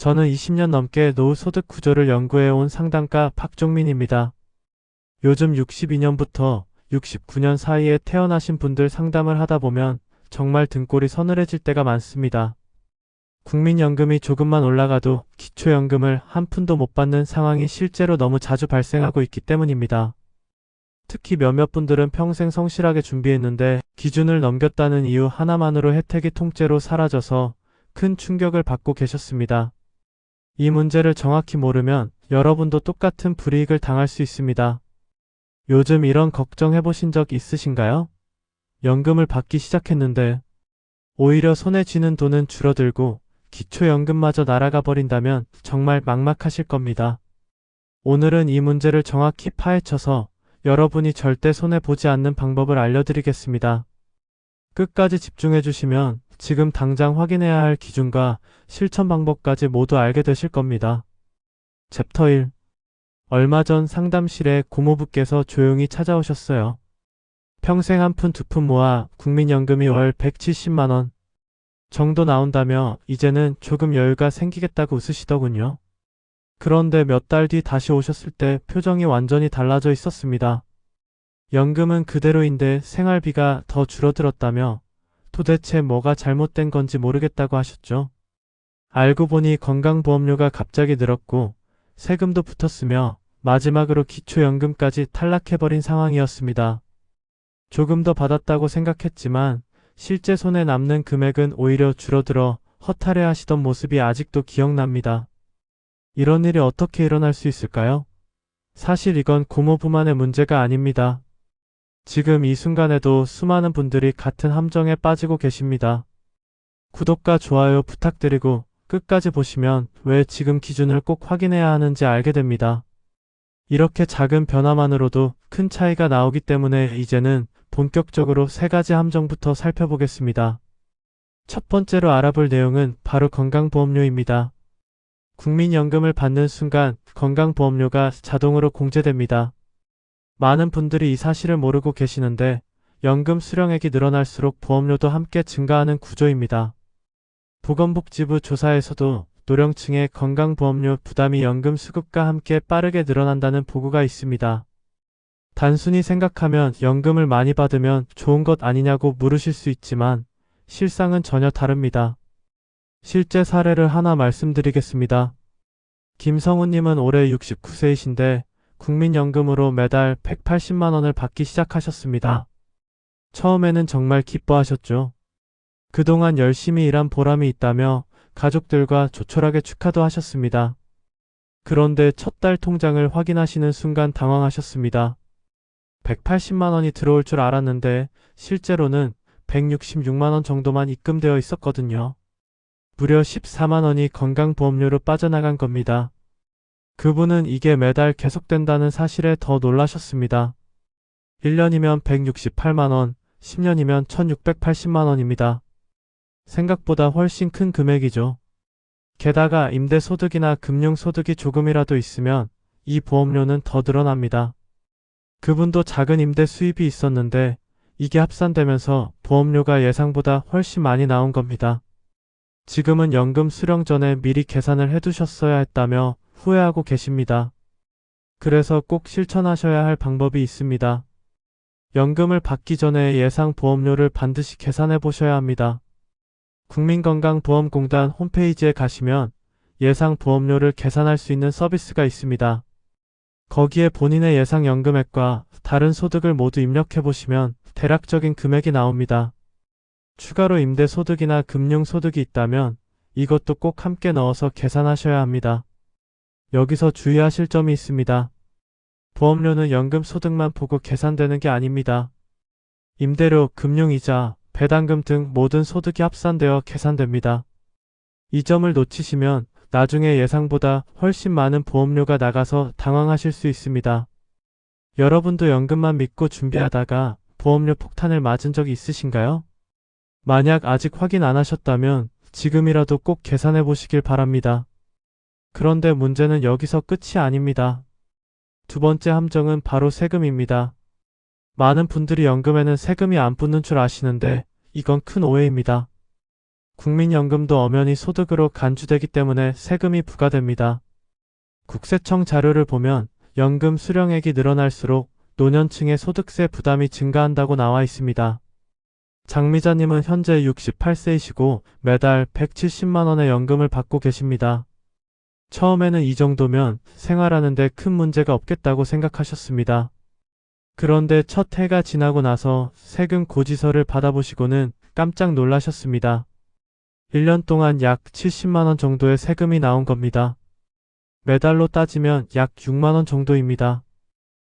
저는 20년 넘게 노후 소득 구조를 연구해온 상담가 박종민입니다. 요즘 62년부터 69년 사이에 태어나신 분들 상담을 하다 보면 정말 등골이 서늘해질 때가 많습니다. 국민연금이 조금만 올라가도 기초연금을 한 푼도 못 받는 상황이 실제로 너무 자주 발생하고 있기 때문입니다. 특히 몇몇 분들은 평생 성실하게 준비했는데 기준을 넘겼다는 이유 하나만으로 혜택이 통째로 사라져서 큰 충격을 받고 계셨습니다. 이 문제를 정확히 모르면 여러분도 똑같은 불이익을 당할 수 있습니다. 요즘 이런 걱정 해보신 적 있으신가요? 연금을 받기 시작했는데 오히려 손에 쥐는 돈은 줄어들고 기초연금마저 날아가 버린다면 정말 막막하실 겁니다. 오늘은 이 문제를 정확히 파헤쳐서 여러분이 절대 손해보지 않는 방법을 알려드리겠습니다. 끝까지 집중해주시면 지금 당장 확인해야 할 기준과 실천 방법까지 모두 알게 되실 겁니다. 챕터 1. 얼마 전 상담실에 고모부께서 조용히 찾아오셨어요. 평생 한 푼 두 푼 모아 국민연금이 월 170만원 정도 나온다며 이제는 조금 여유가 생기겠다고 웃으시더군요. 그런데 몇 달 뒤 다시 오셨을 때 표정이 완전히 달라져 있었습니다. 연금은 그대로인데 생활비가 더 줄어들었다며 도대체 뭐가 잘못된 건지 모르겠다고 하셨죠. 알고 보니 건강보험료가 갑자기 늘었고 세금도 붙었으며 마지막으로 기초연금까지 탈락해버린 상황이었습니다. 조금 더 받았다고 생각했지만 실제 손에 남는 금액은 오히려 줄어들어 허탈해 하시던 모습이 아직도 기억납니다. 이런 일이 어떻게 일어날 수 있을까요? 사실 이건 고모부만의 문제가 아닙니다. 지금 이 순간에도 수많은 분들이 같은 함정에 빠지고 계십니다. 구독과 좋아요 부탁드리고 끝까지 보시면 왜 지금 기준을 꼭 확인해야 하는지 알게 됩니다. 이렇게 작은 변화만으로도 큰 차이가 나오기 때문에 이제는 본격적으로 세 가지 함정부터 살펴보겠습니다. 첫 번째로 알아볼 내용은 바로 건강보험료입니다. 국민연금을 받는 순간 건강보험료가 자동으로 공제됩니다. 많은 분들이 이 사실을 모르고 계시는데 연금 수령액이 늘어날수록 보험료도 함께 증가하는 구조입니다. 보건복지부 조사에서도 노령층의 건강보험료 부담이 연금 수급과 함께 빠르게 늘어난다는 보고가 있습니다. 단순히 생각하면 연금을 많이 받으면 좋은 것 아니냐고 물으실 수 있지만 실상은 전혀 다릅니다. 실제 사례를 하나 말씀드리겠습니다. 김성우님은 올해 69세이신데 국민연금으로 매달 180만원을 받기 시작하셨습니다. 처음에는 정말 기뻐하셨죠. 그동안 열심히 일한 보람이 있다며 가족들과 조촐하게 축하도 하셨습니다. 그런데 첫 달 통장을 확인하시는 순간 당황하셨습니다. 180만원이 들어올 줄 알았는데 실제로는 166만원 정도만 입금되어 있었거든요. 무려 14만원이 건강보험료로 빠져나간 겁니다. 그분은 이게 매달 계속된다는 사실에 더 놀라셨습니다. 1년이면 168만원, 10년이면 1680만원입니다. 생각보다 훨씬 큰 금액이죠. 게다가 임대소득이나 금융소득이 조금이라도 있으면 이 보험료는 더 늘어납니다. 그분도 작은 임대 수입이 있었는데 이게 합산되면서 보험료가 예상보다 훨씬 많이 나온 겁니다. 지금은 연금 수령 전에 미리 계산을 해두셨어야 했다며 후회하고 계십니다. 그래서 꼭 실천하셔야 할 방법이 있습니다. 연금을 받기 전에 예상 보험료를 반드시 계산해 보셔야 합니다. 국민건강보험공단 홈페이지에 가시면 예상 보험료를 계산할 수 있는 서비스가 있습니다. 거기에 본인의 예상 연금액과 다른 소득을 모두 입력해 보시면 대략적인 금액이 나옵니다. 추가로 임대소득이나 금융소득이 있다면 이것도 꼭 함께 넣어서 계산하셔야 합니다. 여기서 주의하실 점이 있습니다. 보험료는 연금소득만 보고 계산되는 게 아닙니다. 임대료, 금융이자, 배당금 등 모든 소득이 합산되어 계산됩니다. 이 점을 놓치시면 나중에 예상보다 훨씬 많은 보험료가 나가서 당황하실 수 있습니다. 여러분도 연금만 믿고 준비하다가 보험료 폭탄을 맞은 적이 있으신가요? 만약 아직 확인 안 하셨다면 지금이라도 꼭 계산해 보시길 바랍니다. 그런데 문제는 여기서 끝이 아닙니다. 두 번째 함정은 바로 세금입니다. 많은 분들이 연금에는 세금이 안 붙는 줄 아시는데 이건 큰 오해입니다. 국민연금도 엄연히 소득으로 간주되기 때문에 세금이 부과됩니다. 국세청 자료를 보면 연금 수령액이 늘어날수록 노년층의 소득세 부담이 증가한다고 나와 있습니다. 장미자님은 현재 68세이시고 매달 170만 원의 연금을 받고 계십니다. 처음에는 이 정도면 생활하는데 큰 문제가 없겠다고 생각하셨습니다. 그런데 첫 해가 지나고 나서 세금 고지서를 받아보시고는 깜짝 놀라셨습니다. 1년 동안 약 70만 원 정도의 세금이 나온 겁니다. 매달로 따지면 약 6만 원 정도입니다.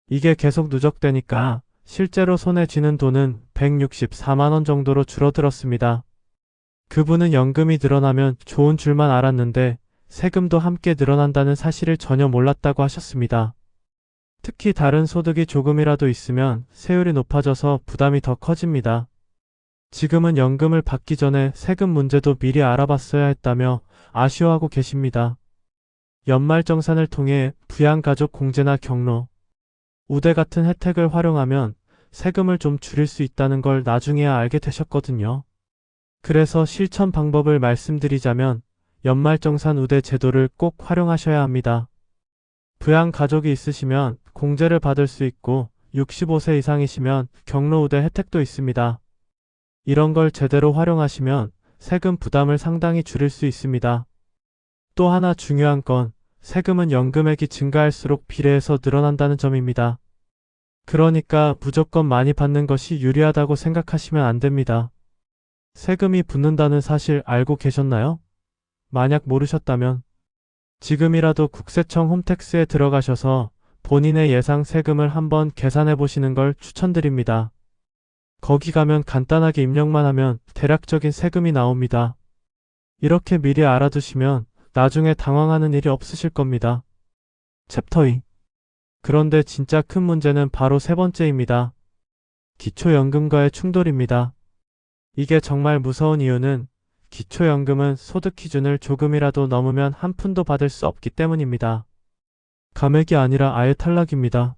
이게 계속 누적되니까 실제로 손에 쥐는 돈은 164만 원 정도로 줄어들었습니다. 그분은 연금이 늘어나면 좋은 줄만 알았는데 세금도 함께 늘어난다는 사실을 전혀 몰랐다고 하셨습니다. 특히 다른 소득이 조금이라도 있으면 세율이 높아져서 부담이 더 커집니다. 지금은 연금을 받기 전에 세금 문제도 미리 알아봤어야 했다며 아쉬워하고 계십니다. 연말정산을 통해 부양가족 공제나 경로, 우대 같은 혜택을 활용하면 세금을 좀 줄일 수 있다는 걸 나중에야 알게 되셨거든요. 그래서 실천 방법을 말씀드리자면 연말정산 우대 제도를 꼭 활용하셔야 합니다. 부양가족이 있으시면 공제를 받을 수 있고 65세 이상이시면 경로 우대 혜택도 있습니다. 이런 걸 제대로 활용하시면 세금 부담을 상당히 줄일 수 있습니다. 또 하나 중요한 건 세금은 연금액이 증가할수록 비례해서 늘어난다는 점입니다. 그러니까 무조건 많이 받는 것이 유리하다고 생각하시면 안 됩니다. 세금이 붙는다는 사실 알고 계셨나요? 만약 모르셨다면 지금이라도 국세청 홈택스에 들어가셔서 본인의 예상 세금을 한번 계산해 보시는 걸 추천드립니다. 거기 가면 간단하게 입력만 하면 대략적인 세금이 나옵니다. 이렇게 미리 알아두시면 나중에 당황하는 일이 없으실 겁니다. 챕터 2. 그런데 진짜 큰 문제는 바로 세 번째입니다. 기초연금과의 충돌입니다. 이게 정말 무서운 이유는 기초연금은 소득 기준을 조금이라도 넘으면 한 푼도 받을 수 없기 때문입니다. 감액이 아니라 아예 탈락입니다.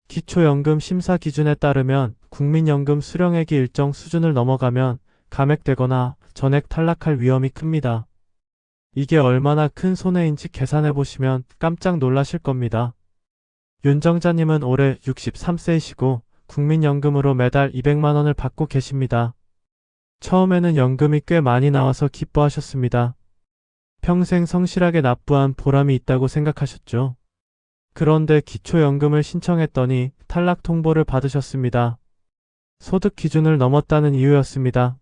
기초연금 심사 기준에 따르면 국민연금 수령액이 일정 수준을 넘어가면 감액되거나 전액 탈락할 위험이 큽니다. 이게 얼마나 큰 손해인지 계산해보시면 깜짝 놀라실 겁니다. 윤정자님은 올해 63세이시고 국민연금으로 매달 200만 원을 받고 계십니다. 처음에는 연금이 꽤 많이 나와서 기뻐하셨습니다. 평생 성실하게 납부한 보람이 있다고 생각하셨죠. 그런데 기초연금을 신청했더니 탈락 통보를 받으셨습니다. 소득 기준을 넘었다는 이유였습니다.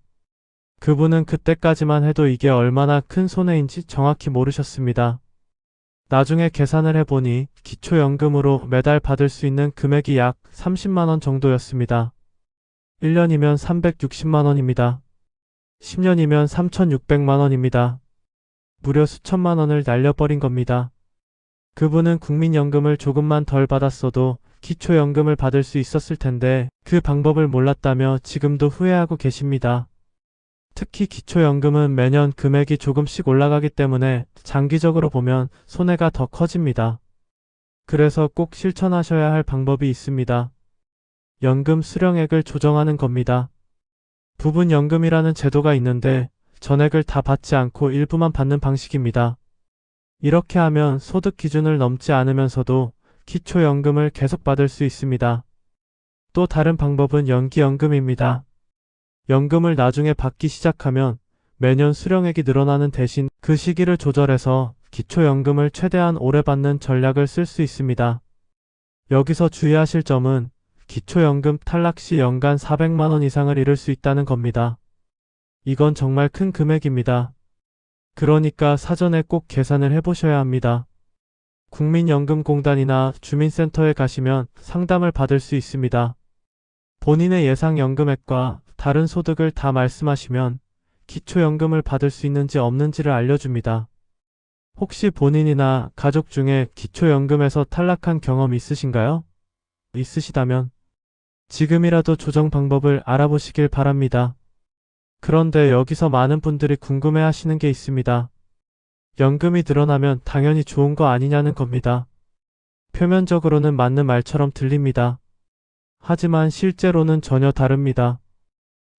그분은 그때까지만 해도 이게 얼마나 큰 손해인지 정확히 모르셨습니다. 나중에 계산을 해보니 기초연금으로 매달 받을 수 있는 금액이 약 30만 원 정도였습니다. 1년이면 360만 원입니다. 10년이면 3,600만 원입니다. 무려 수천만 원을 날려버린 겁니다. 그분은 국민연금을 조금만 덜 받았어도 기초연금을 받을 수 있었을 텐데 그 방법을 몰랐다며 지금도 후회하고 계십니다. 특히 기초연금은 매년 금액이 조금씩 올라가기 때문에 장기적으로 보면 손해가 더 커집니다. 그래서 꼭 실천하셔야 할 방법이 있습니다. 연금 수령액을 조정하는 겁니다. 부분연금이라는 제도가 있는데 전액을 다 받지 않고 일부만 받는 방식입니다. 이렇게 하면 소득 기준을 넘지 않으면서도 기초연금을 계속 받을 수 있습니다. 또 다른 방법은 연기연금입니다. 연금을 나중에 받기 시작하면 매년 수령액이 늘어나는 대신 그 시기를 조절해서 기초연금을 최대한 오래 받는 전략을 쓸 수 있습니다. 여기서 주의하실 점은 기초연금 탈락 시 연간 400만 원 이상을 잃을 수 있다는 겁니다. 이건 정말 큰 금액입니다. 그러니까 사전에 꼭 계산을 해보셔야 합니다. 국민연금공단이나 주민센터에 가시면 상담을 받을 수 있습니다. 본인의 예상 연금액과 다른 소득을 다 말씀하시면 기초연금을 받을 수 있는지 없는지를 알려줍니다. 혹시 본인이나 가족 중에 기초연금에서 탈락한 경험 있으신가요? 있으시다면 지금이라도 조정 방법을 알아보시길 바랍니다. 그런데 여기서 많은 분들이 궁금해하시는 게 있습니다. 연금이 늘어나면 당연히 좋은 거 아니냐는 겁니다. 표면적으로는 맞는 말처럼 들립니다. 하지만 실제로는 전혀 다릅니다.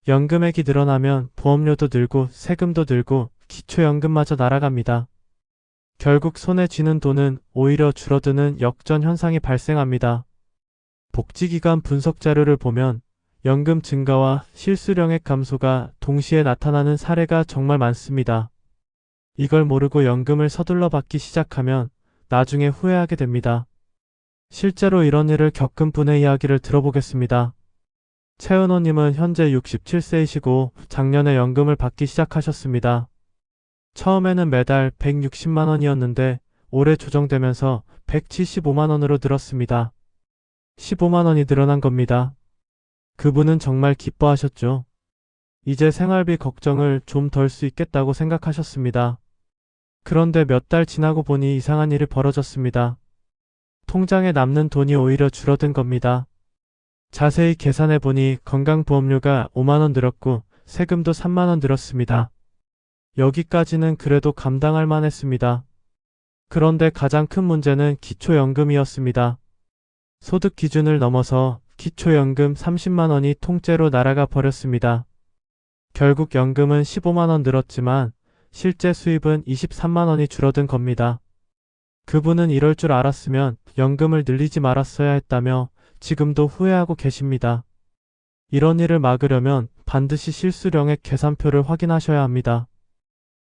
연금액이 늘어나면 보험료도 늘고 세금도 늘고 기초연금마저 날아갑니다. 결국 손에 쥐는 돈은 오히려 줄어드는 역전 현상이 발생합니다. 복지기관 분석 자료를 보면 연금 증가와 실수령액 감소가 동시에 나타나는 사례가 정말 많습니다. 이걸 모르고 연금을 서둘러 받기 시작하면 나중에 후회하게 됩니다. 실제로 이런 일을 겪은 분의 이야기를 들어보겠습니다. 최은호님은 현재 67세이시고 작년에 연금을 받기 시작하셨습니다. 처음에는 매달 160만 원이었는데 올해 조정되면서 175만 원으로 늘었습니다. 15만 원이 늘어난 겁니다. 그분은 정말 기뻐하셨죠. 이제 생활비 걱정을 좀 덜 수 있겠다고 생각하셨습니다. 그런데 몇 달 지나고 보니 이상한 일이 벌어졌습니다. 통장에 남는 돈이 오히려 줄어든 겁니다. 자세히 계산해 보니 건강보험료가 5만 원 늘었고 세금도 3만 원 늘었습니다. 여기까지는 그래도 감당할 만했습니다. 그런데 가장 큰 문제는 기초연금이었습니다. 소득 기준을 넘어서 기초연금 30만 원이 통째로 날아가 버렸습니다. 결국 연금은 15만 원 늘었지만 실제 수입은 23만 원이 줄어든 겁니다. 그분은 이럴 줄 알았으면 연금을 늘리지 말았어야 했다며 지금도 후회하고 계십니다. 이런 일을 막으려면 반드시 실수령액 계산표를 확인하셔야 합니다.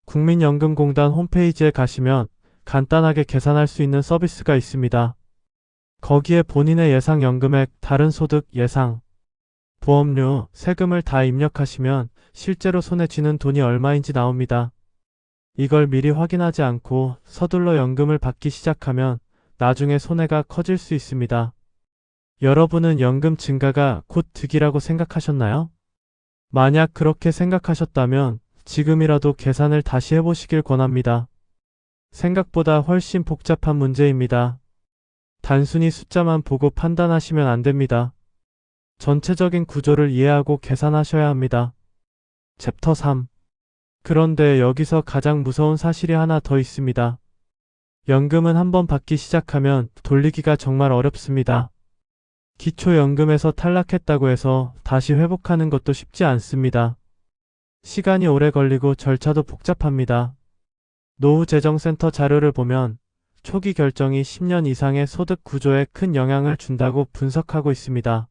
국민연금공단 홈페이지에 가시면 간단하게 계산할 수 있는 서비스가 있습니다. 거기에 본인의 예상 연금액, 다른 소득, 예상 보험료, 세금을 다 입력하시면 실제로 손에 쥐는 돈이 얼마인지 나옵니다. 이걸 미리 확인하지 않고 서둘러 연금을 받기 시작하면 나중에 손해가 커질 수 있습니다. 여러분은 연금 증가가 곧 득이라고 생각하셨나요? 만약 그렇게 생각하셨다면 지금이라도 계산을 다시 해보시길 권합니다. 생각보다 훨씬 복잡한 문제입니다. 단순히 숫자만 보고 판단하시면 안 됩니다. 전체적인 구조를 이해하고 계산하셔야 합니다. 챕터 3. 그런데 여기서 가장 무서운 사실이 하나 더 있습니다. 연금은 한번 받기 시작하면 돌리기가 정말 어렵습니다. 기초연금에서 탈락했다고 해서 다시 회복하는 것도 쉽지 않습니다. 시간이 오래 걸리고 절차도 복잡합니다. 노후재정센터 자료를 보면 초기 결정이 10년 이상의 소득 구조에 큰 영향을 준다고 분석하고 있습니다.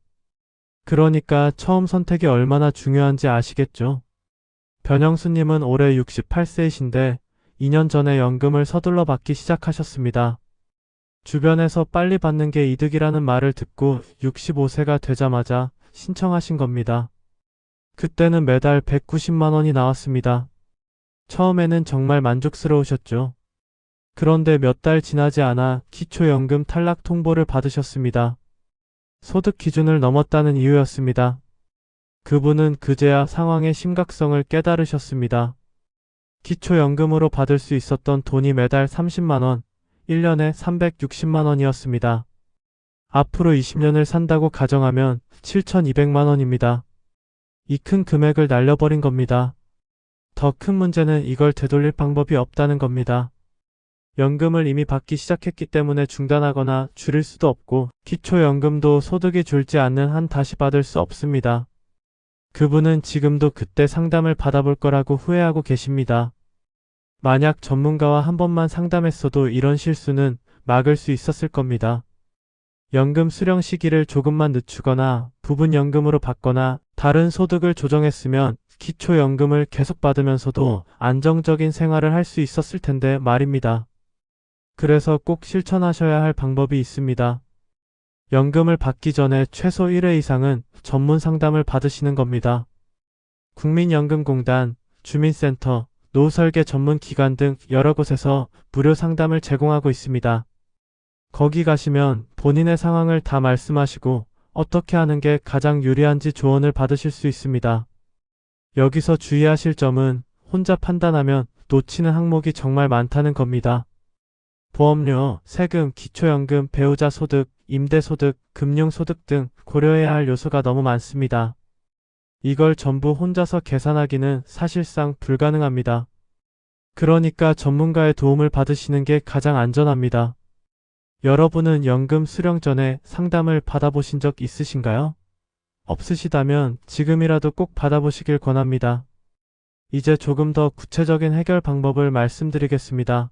그러니까 처음 선택이 얼마나 중요한지 아시겠죠? 변영수님은 올해 68세이신데 2년 전에 연금을 서둘러 받기 시작하셨습니다. 주변에서 빨리 받는 게 이득이라는 말을 듣고 65세가 되자마자 신청하신 겁니다. 그때는 매달 190만 원이 나왔습니다. 처음에는 정말 만족스러우셨죠. 그런데 몇 달 지나지 않아 기초연금 탈락 통보를 받으셨습니다. 소득 기준을 넘었다는 이유였습니다. 그분은 그제야 상황의 심각성을 깨달으셨습니다. 기초연금으로 받을 수 있었던 돈이 매달 30만 원, 1년에 360만 원이었습니다. 앞으로 20년을 산다고 가정하면 7,200만 원입니다. 이 큰 금액을 날려버린 겁니다. 더 큰 문제는 이걸 되돌릴 방법이 없다는 겁니다. 연금을 이미 받기 시작했기 때문에 중단하거나 줄일 수도 없고 기초연금도 소득이 줄지 않는 한 다시 받을 수 없습니다. 그분은 지금도 그때 상담을 받아볼 거라고 후회하고 계십니다. 만약 전문가와 한 번만 상담했어도 이런 실수는 막을 수 있었을 겁니다. 연금 수령 시기를 조금만 늦추거나 부분 연금으로 받거나 다른 소득을 조정했으면 기초연금을 계속 받으면서도 안정적인 생활을 할 수 있었을 텐데 말입니다. 그래서 꼭 실천하셔야 할 방법이 있습니다. 연금을 받기 전에 최소 1회 이상은 전문 상담을 받으시는 겁니다. 국민연금공단, 주민센터, 노후설계 전문 기관 등 여러 곳에서 무료 상담을 제공하고 있습니다. 거기 가시면 본인의 상황을 다 말씀하시고 어떻게 하는 게 가장 유리한지 조언을 받으실 수 있습니다. 여기서 주의하실 점은 혼자 판단하면 놓치는 항목이 정말 많다는 겁니다. 보험료, 세금, 기초연금, 배우자 소득, 임대소득, 금융소득 등 고려해야 할 요소가 너무 많습니다. 이걸 전부 혼자서 계산하기는 사실상 불가능합니다. 그러니까 전문가의 도움을 받으시는 게 가장 안전합니다. 여러분은 연금 수령 전에 상담을 받아보신 적 있으신가요? 없으시다면 지금이라도 꼭 받아보시길 권합니다. 이제 조금 더 구체적인 해결 방법을 말씀드리겠습니다.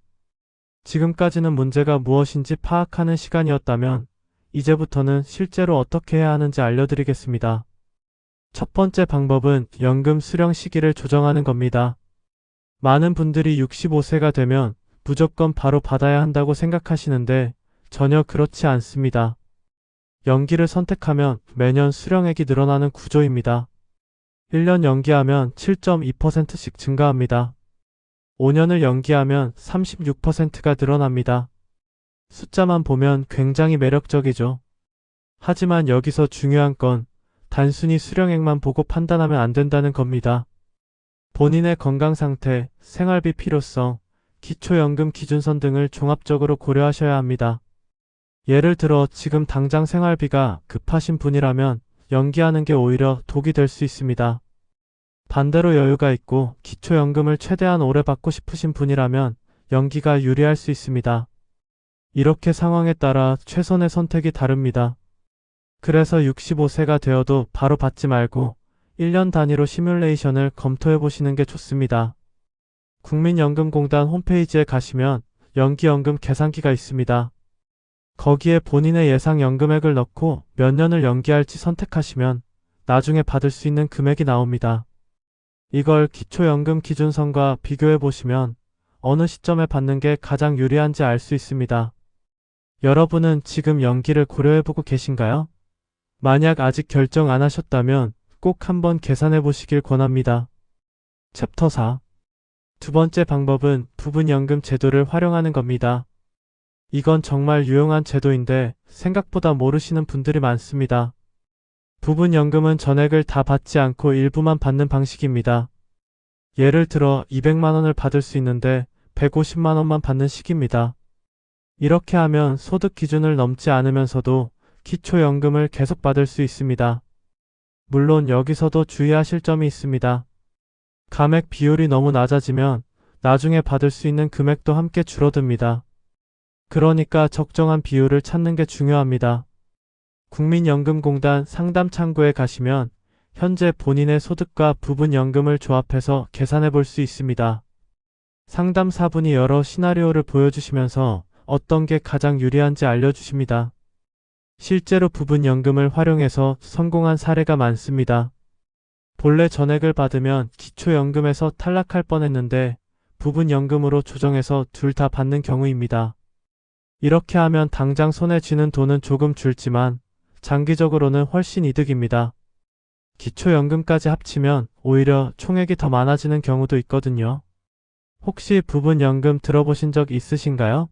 지금까지는 문제가 무엇인지 파악하는 시간이었다면 이제부터는 실제로 어떻게 해야 하는지 알려드리겠습니다. 첫 번째 방법은 연금 수령 시기를 조정하는 겁니다. 많은 분들이 65세가 되면 무조건 바로 받아야 한다고 생각하시는데 전혀 그렇지 않습니다. 연기를 선택하면 매년 수령액이 늘어나는 구조입니다. 1년 연기하면 7.2%씩 증가합니다. 5년을 연기하면 36%가 늘어납니다. 숫자만 보면 굉장히 매력적이죠. 하지만 여기서 중요한 건 단순히 수령액만 보고 판단하면 안 된다는 겁니다. 본인의 건강 상태, 생활비 필요성, 기초연금 기준선 등을 종합적으로 고려하셔야 합니다. 예를 들어 지금 당장 생활비가 급하신 분이라면 연기하는 게 오히려 독이 될 수 있습니다. 반대로 여유가 있고 기초연금을 최대한 오래 받고 싶으신 분이라면 연기가 유리할 수 있습니다. 이렇게 상황에 따라 최선의 선택이 다릅니다. 그래서 65세가 되어도 바로 받지 말고 1년 단위로 시뮬레이션을 검토해 보시는 게 좋습니다. 국민연금공단 홈페이지에 가시면 연기연금 계산기가 있습니다. 거기에 본인의 예상 연금액을 넣고 몇 년을 연기할지 선택하시면 나중에 받을 수 있는 금액이 나옵니다. 이걸 기초연금 기준선과 비교해 보시면 어느 시점에 받는 게 가장 유리한지 알 수 있습니다. 여러분은 지금 연기를 고려해 보고 계신가요? 만약 아직 결정 안 하셨다면 꼭 한번 계산해 보시길 권합니다. 챕터 4. 두 번째 방법은 부분연금 제도를 활용하는 겁니다. 이건 정말 유용한 제도인데 생각보다 모르시는 분들이 많습니다. 부분연금은 전액을 다 받지 않고 일부만 받는 방식입니다. 예를 들어 200만 원을 받을 수 있는데 150만 원만 받는 식입니다. 이렇게 하면 소득 기준을 넘지 않으면서도 기초연금을 계속 받을 수 있습니다. 물론 여기서도 주의하실 점이 있습니다. 감액 비율이 너무 낮아지면 나중에 받을 수 있는 금액도 함께 줄어듭니다. 그러니까 적정한 비율을 찾는 게 중요합니다. 국민연금공단 상담 창구에 가시면 현재 본인의 소득과 부분연금을 조합해서 계산해 볼 수 있습니다. 상담사분이 여러 시나리오를 보여주시면서 어떤 게 가장 유리한지 알려주십니다. 실제로 부분연금을 활용해서 성공한 사례가 많습니다. 본래 전액을 받으면 기초연금에서 탈락할 뻔했는데 부분연금으로 조정해서 둘 다 받는 경우입니다. 이렇게 하면 당장 손에 쥐는 돈은 조금 줄지만 장기적으로는 훨씬 이득입니다. 기초연금까지 합치면 오히려 총액이 더 많아지는 경우도 있거든요. 혹시 부분연금 들어보신 적 있으신가요?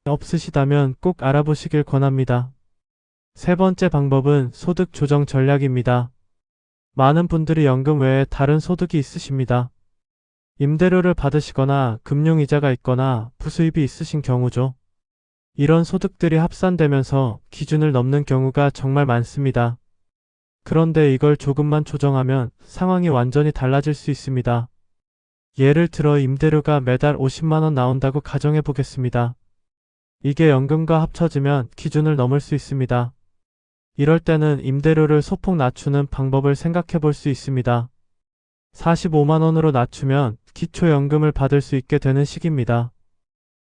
없으시다면 꼭 알아보시길 권합니다. 세 번째 방법은 소득 조정 전략입니다. 많은 분들이 연금 외에 다른 소득이 있으십니다. 임대료를 받으시거나 금융이자가 있거나 부수입이 있으신 경우죠. 이런 소득들이 합산되면서 기준을 넘는 경우가 정말 많습니다. 그런데 이걸 조금만 조정하면 상황이 완전히 달라질 수 있습니다. 예를 들어 임대료가 매달 50만 원 나온다고 가정해 보겠습니다. 이게 연금과 합쳐지면 기준을 넘을 수 있습니다. 이럴 때는 임대료를 소폭 낮추는 방법을 생각해 볼 수 있습니다. 45만 원으로 낮추면 기초연금을 받을 수 있게 되는 시기입니다.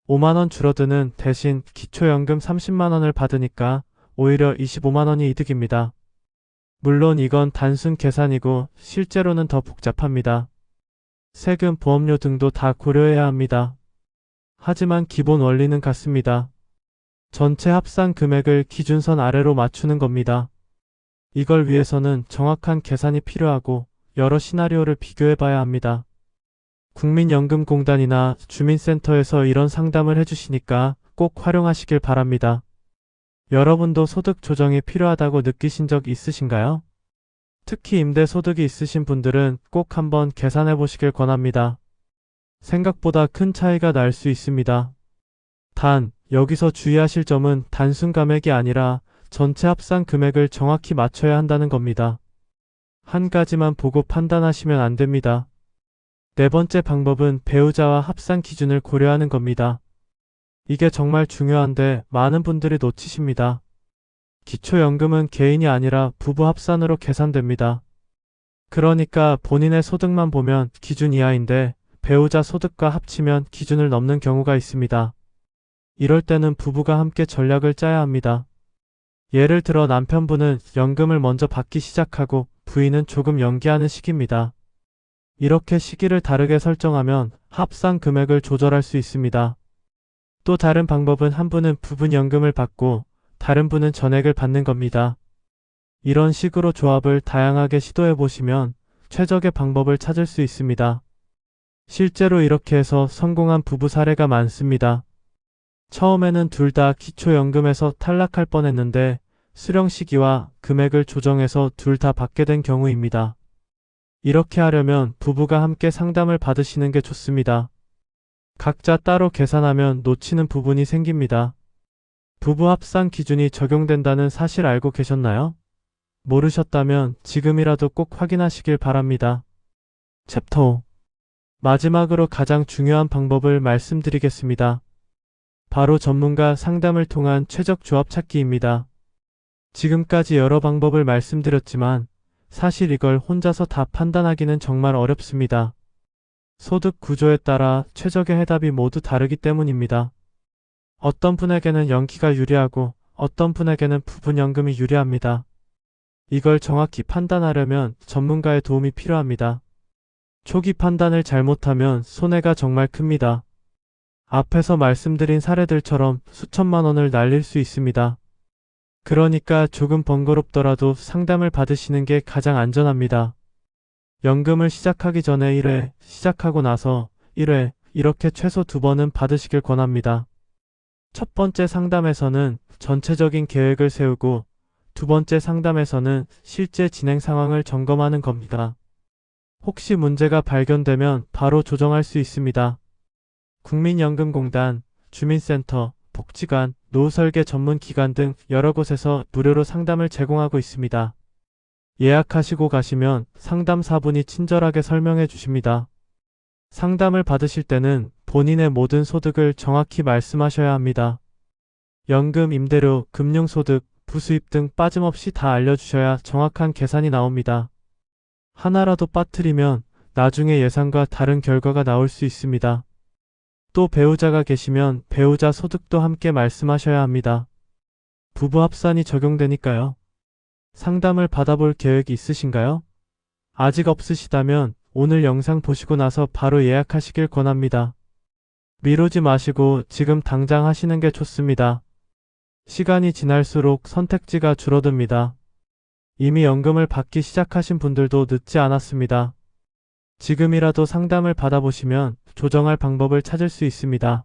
5만 원 줄어드는 대신 기초연금 30만 원을 받으니까 오히려 25만 원이 이득입니다. 물론 이건 단순 계산이고 실제로는 더 복잡합니다. 세금, 보험료 등도 다 고려해야 합니다. 하지만 기본 원리는 같습니다. 전체 합산 금액을 기준선 아래로 맞추는 겁니다. 이걸 위해서는 정확한 계산이 필요하고 여러 시나리오를 비교해 봐야 합니다. 국민연금공단이나 주민센터에서 이런 상담을 해주시니까 꼭 활용하시길 바랍니다. 여러분도 소득 조정이 필요하다고 느끼신 적 있으신가요? 특히 임대소득이 있으신 분들은 꼭 한번 계산해 보시길 권합니다. 생각보다 큰 차이가 날 수 있습니다. 단, 여기서 주의하실 점은 단순 감액이 아니라 전체 합산 금액을 정확히 맞춰야 한다는 겁니다. 한 가지만 보고 판단하시면 안 됩니다. 네 번째 방법은 배우자와 합산 기준을 고려하는 겁니다. 이게 정말 중요한데 많은 분들이 놓치십니다. 기초연금은 개인이 아니라 부부 합산으로 계산됩니다. 그러니까 본인의 소득만 보면 기준 이하인데 배우자 소득과 합치면 기준을 넘는 경우가 있습니다. 이럴 때는 부부가 함께 전략을 짜야 합니다. 예를 들어 남편분은 연금을 먼저 받기 시작하고 부인은 조금 연기하는 시기입니다. 이렇게 시기를 다르게 설정하면 합산 금액을 조절할 수 있습니다. 또 다른 방법은 한 분은 부분 연금을 받고 다른 분은 전액을 받는 겁니다. 이런 식으로 조합을 다양하게 시도해 보시면 최적의 방법을 찾을 수 있습니다. 실제로 이렇게 해서 성공한 부부 사례가 많습니다. 처음에는 둘 다 기초연금에서 탈락할 뻔했는데 수령 시기와 금액을 조정해서 둘 다 받게 된 경우입니다. 이렇게 하려면 부부가 함께 상담을 받으시는 게 좋습니다. 각자 따로 계산하면 놓치는 부분이 생깁니다. 부부 합산 기준이 적용된다는 사실 알고 계셨나요? 모르셨다면 지금이라도 꼭 확인하시길 바랍니다. 챕터 5. 마지막으로 가장 중요한 방법을 말씀드리겠습니다. 바로 전문가 상담을 통한 최적 조합 찾기입니다. 지금까지 여러 방법을 말씀드렸지만 사실 이걸 혼자서 다 판단하기는 정말 어렵습니다. 소득 구조에 따라 최적의 해답이 모두 다르기 때문입니다. 어떤 분에게는 연기가 유리하고 어떤 분에게는 부분연금이 유리합니다. 이걸 정확히 판단하려면 전문가의 도움이 필요합니다. 초기 판단을 잘못하면 손해가 정말 큽니다. 앞에서 말씀드린 사례들처럼 수천만 원을 날릴 수 있습니다. 그러니까 조금 번거롭더라도 상담을 받으시는 게 가장 안전합니다. 연금을 시작하기 전에 1회, 시작하고 나서 1회, 이렇게 최소 2번은 받으시길 권합니다. 첫 번째 상담에서는 전체적인 계획을 세우고 두 번째 상담에서는 실제 진행 상황을 점검하는 겁니다. 혹시 문제가 발견되면 바로 조정할 수 있습니다. 국민연금공단, 주민센터, 복지관, 노후설계 전문 기관 등 여러 곳에서 무료로 상담을 제공하고 있습니다. 예약하시고 가시면 상담사분이 친절하게 설명해 주십니다. 상담을 받으실 때는 본인의 모든 소득을 정확히 말씀하셔야 합니다. 연금, 임대료, 금융소득, 부수입 등 빠짐없이 다 알려주셔야 정확한 계산이 나옵니다. 하나라도 빠뜨리면 나중에 예상과 다른 결과가 나올 수 있습니다. 또 배우자가 계시면 배우자 소득도 함께 말씀하셔야 합니다. 부부 합산이 적용되니까요. 상담을 받아볼 계획이 있으신가요? 아직 없으시다면 오늘 영상 보시고 나서 바로 예약하시길 권합니다. 미루지 마시고 지금 당장 하시는 게 좋습니다. 시간이 지날수록 선택지가 줄어듭니다. 이미 연금을 받기 시작하신 분들도 늦지 않았습니다. 지금이라도 상담을 받아보시면 조정할 방법을 찾을 수 있습니다.